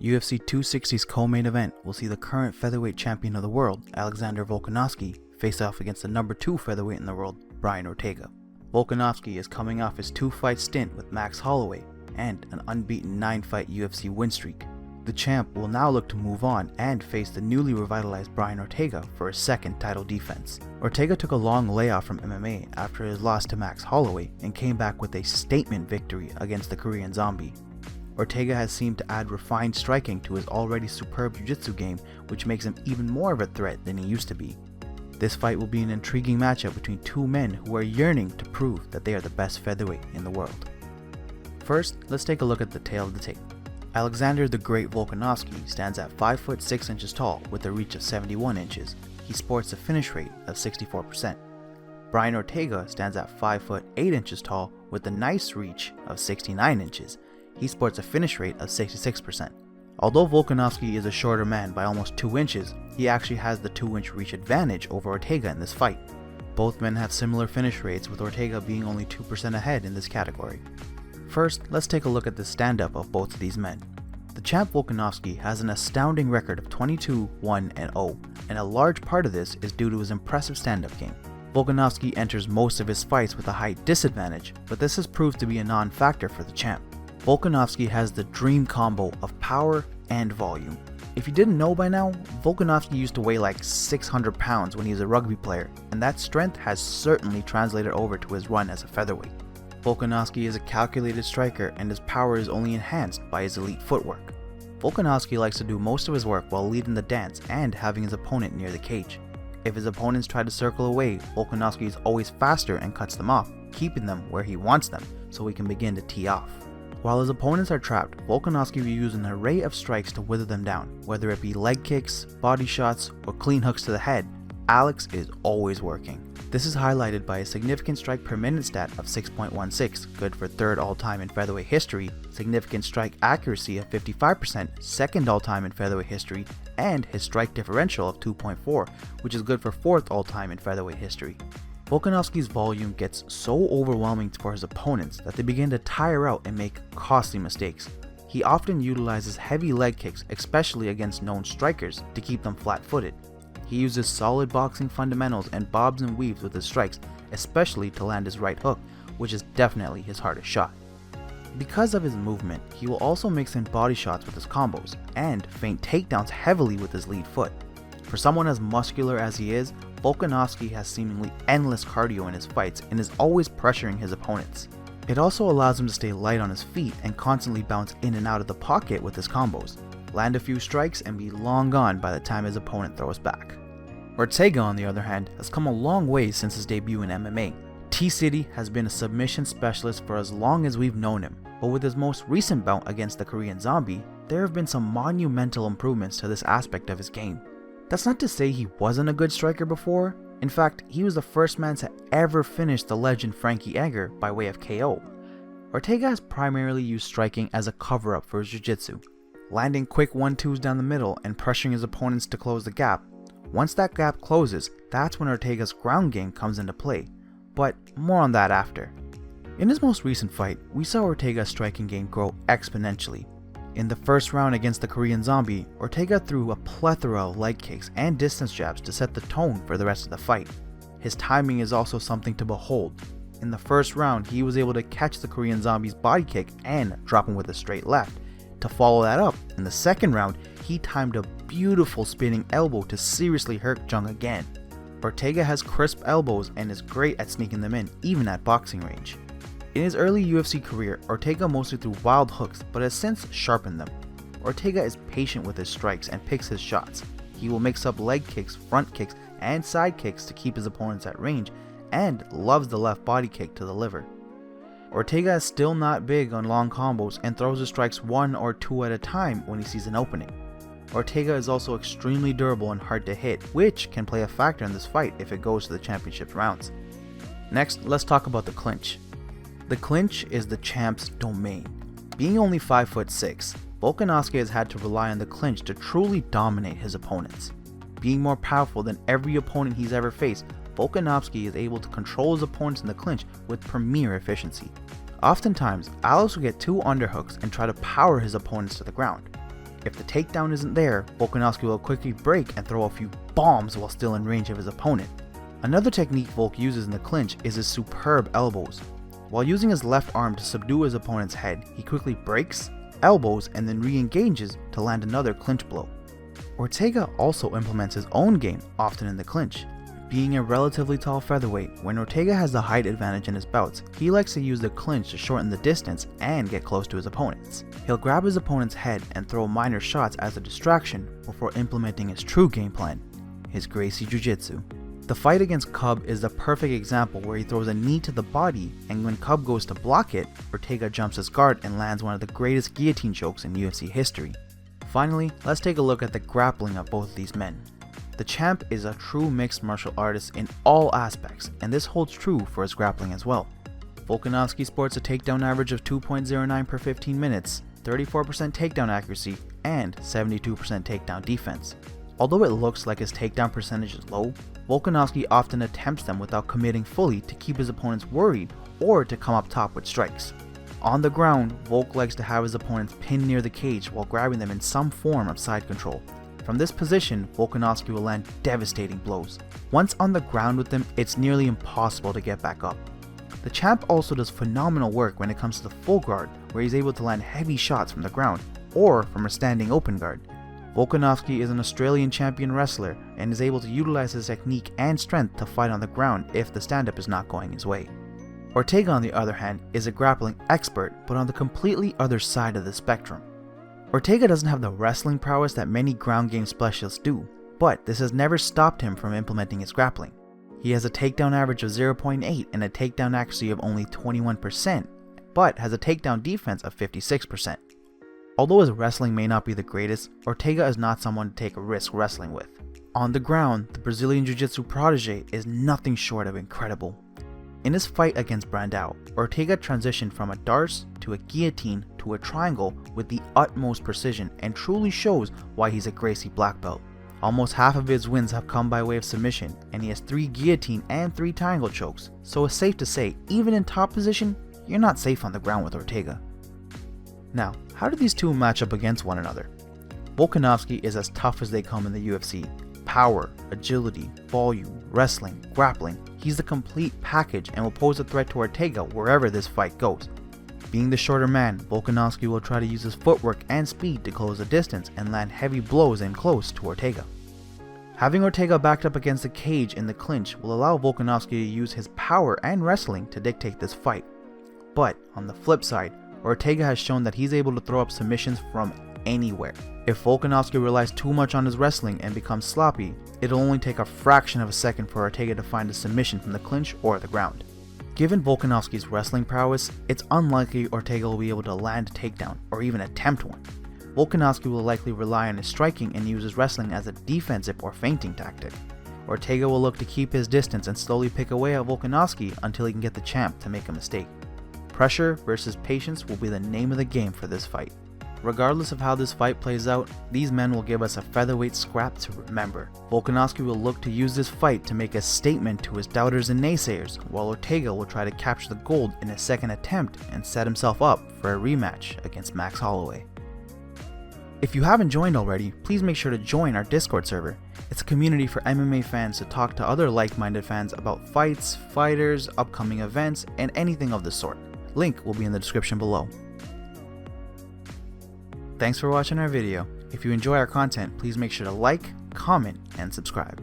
UFC 260's co-main event will see the current featherweight champion of the world, Alexander Volkanovski, face off against the number 2 featherweight in the world, Brian Ortega. Volkanovski is coming off his 2-fight stint with Max Holloway and an unbeaten 9-fight UFC win streak. The champ will now look to move on and face the newly revitalized Brian Ortega for his second title defense. Ortega took a long layoff from MMA after his loss to Max Holloway and came back with a statement victory against the Korean Zombie. Ortega has seemed to add refined striking to his already superb jiu-jitsu game, which makes him even more of a threat than he used to be. This fight will be an intriguing matchup between two men who are yearning to prove that they are the best featherweight in the world. First, let's take a look at the tail of the tape. Alexander the Great Volkanovski stands at 5 foot 6 inches tall with a reach of 71 inches. He sports a finish rate of 64%. Brian Ortega stands at 5 foot 8 inches tall with a nice reach of 69 inches. He sports a finish rate of 66%. Although Volkanovski is a shorter man by almost 2 inches, he actually has the 2-inch reach advantage over Ortega in this fight. Both men have similar finish rates, with Ortega being only 2% ahead in this category. First, let's take a look at the stand-up of both of these men. The champ Volkanovski has an astounding record of 22-1-0, and a large part of this is due to his impressive stand-up game. Volkanovski enters most of his fights with a height disadvantage, but this has proved to be a non-factor for the champ. Volkanovski has the dream combo of power and volume. If you didn't know by now, Volkanovski used to weigh like 600 pounds when he was a rugby player, and that strength has certainly translated over to his run as a featherweight. Volkanovski is a calculated striker, and his power is only enhanced by his elite footwork. Volkanovski likes to do most of his work while leading the dance and having his opponent near the cage. If his opponents try to circle away, Volkanovski is always faster and cuts them off, keeping them where he wants them so he can begin to tee off. While his opponents are trapped, Volkanovski will use an array of strikes to wither them down, whether it be leg kicks, body shots, or clean hooks to the head. Alex is always working. This is highlighted by a significant strike per minute stat of 6.16, good for 3rd all-time in featherweight history, significant strike accuracy of 55%, 2nd all-time in featherweight history, and his strike differential of 2.4, which is good for 4th all-time in featherweight history. Volkanovski's volume gets so overwhelming for his opponents that they begin to tire out and make costly mistakes. He often utilizes heavy leg kicks, especially against known strikers, to keep them flat-footed. He uses solid boxing fundamentals and bobs and weaves with his strikes, especially to land his right hook, which is definitely his hardest shot. Because of his movement, he will also mix in body shots with his combos, and feint takedowns heavily with his lead foot. For someone as muscular as he is, Volkanovski has seemingly endless cardio in his fights and is always pressuring his opponents. It also allows him to stay light on his feet and constantly bounce in and out of the pocket with his combos, land a few strikes and be long gone by the time his opponent throws back. Ortega, on the other hand, has come a long way since his debut in MMA. T-City has been a submission specialist for as long as we've known him, but with his most recent bout against the Korean Zombie, there have been some monumental improvements to this aspect of his game. That's not to say he wasn't a good striker before. In fact, he was the first man to ever finish the legend Frankie Edgar by way of KO. Ortega has primarily used striking as a cover-up for his jiu-jitsu, landing quick 1-2s down the middle and pressuring his opponents to close the gap. Once that gap closes, that's when Ortega's ground game comes into play, but more on that after. In his most recent fight, we saw Ortega's striking game grow exponentially. In the first round against the Korean Zombie, Ortega threw a plethora of leg kicks and distance jabs to set the tone for the rest of the fight. His timing is also something to behold. In the first round, he was able to catch the Korean Zombie's body kick and drop him with a straight left. To follow that up, in the second round, he timed a beautiful spinning elbow to seriously hurt Jung again. Ortega has crisp elbows and is great at sneaking them in, even at boxing range. In his early UFC career, Ortega mostly threw wild hooks, but has since sharpened them. Ortega is patient with his strikes and picks his shots. He will mix up leg kicks, front kicks, and side kicks to keep his opponents at range, and loves the left body kick to the liver. Ortega is still not big on long combos and throws his strikes 1 or 2 at a time when he sees an opening. Ortega is also extremely durable and hard to hit, which can play a factor in this fight if it goes to the championship rounds. Next, let's talk about the clinch. The clinch is the champ's domain. Being only 5 foot 6, Volkanovski has had to rely on the clinch to truly dominate his opponents. Being more powerful than every opponent he's ever faced, Volkanovski is able to control his opponents in the clinch with premier efficiency. Oftentimes, Alex will get 2 underhooks and try to power his opponents to the ground. If the takedown isn't there, Volkanovski will quickly break and throw a few bombs while still in range of his opponent. Another technique Volk uses in the clinch is his superb elbows. While using his left arm to subdue his opponent's head, he quickly breaks, elbows, and then re-engages to land another clinch blow. Ortega also implements his own game often in the clinch. Being a relatively tall featherweight, when Ortega has the height advantage in his bouts, he likes to use the clinch to shorten the distance and get close to his opponents. He'll grab his opponent's head and throw minor shots as a distraction before implementing his true game plan, his Gracie Jiu-Jitsu. The fight against Cub is the perfect example where he throws a knee to the body, and when Cub goes to block it, Ortega jumps his guard and lands one of the greatest guillotine chokes in UFC history. Finally, let's take a look at the grappling of both of these men. The champ is a true mixed martial artist in all aspects, and this holds true for his grappling as well. Volkanovski sports a takedown average of 2.09 per 15 minutes, 34% takedown accuracy, and 72% takedown defense. Although it looks like his takedown percentage is low, Volkanovski often attempts them without committing fully to keep his opponents worried or to come up top with strikes. On the ground, Volk likes to have his opponents pinned near the cage while grabbing them in some form of side control. From this position, Volkanovski will land devastating blows. Once on the ground with them, it's nearly impossible to get back up. The champ also does phenomenal work when it comes to the full guard, where he's able to land heavy shots from the ground or from a standing open guard. Volkanovski is an Australian champion wrestler and is able to utilize his technique and strength to fight on the ground if the stand-up is not going his way. Ortega, on the other hand, is a grappling expert, but on the completely other side of the spectrum. Ortega doesn't have the wrestling prowess that many ground game specialists do, but this has never stopped him from implementing his grappling. He has a takedown average of 0.8 and a takedown accuracy of only 21%, but has a takedown defense of 56%. Although his wrestling may not be the greatest, Ortega is not someone to take a risk wrestling with. On the ground, the Brazilian Jiu-Jitsu protege is nothing short of incredible. In his fight against Brandao, Ortega transitioned from a darce to a guillotine to a triangle with the utmost precision and truly shows why he's a Gracie black belt. Almost half of his wins have come by way of submission, and he has 3 guillotine and 3 triangle chokes, so it's safe to say, even in top position, you're not safe on the ground with Ortega. Now, how do these two match up against one another? Volkanovski is as tough as they come in the UFC. Power, agility, volume, wrestling, grappling, he's the complete package and will pose a threat to Ortega wherever this fight goes. Being the shorter man, Volkanovski will try to use his footwork and speed to close the distance and land heavy blows in close to Ortega. Having Ortega backed up against the cage in the clinch will allow Volkanovski to use his power and wrestling to dictate this fight. But on the flip side, Ortega has shown that he's able to throw up submissions from anywhere. If Volkanovski relies too much on his wrestling and becomes sloppy, it'll only take a fraction of a second for Ortega to find a submission from the clinch or the ground. Given Volkanovski's wrestling prowess, it's unlikely Ortega will be able to land a takedown or even attempt one. Volkanovski will likely rely on his striking and use his wrestling as a defensive or feinting tactic. Ortega will look to keep his distance and slowly pick away at Volkanovski until he can get the champ to make a mistake. Pressure versus patience will be the name of the game for this fight. Regardless of how this fight plays out, these men will give us a featherweight scrap to remember. Volkanovski will look to use this fight to make a statement to his doubters and naysayers, while Ortega will try to capture the gold in his second attempt and set himself up for a rematch against Max Holloway. If you haven't joined already, please make sure to join our Discord server. It's a community for MMA fans to talk to other like-minded fans about fights, fighters, upcoming events, and anything of the sort. Link will be in the description below. Thanks for watching our video. If you enjoy our content, please make sure to like, comment, and subscribe.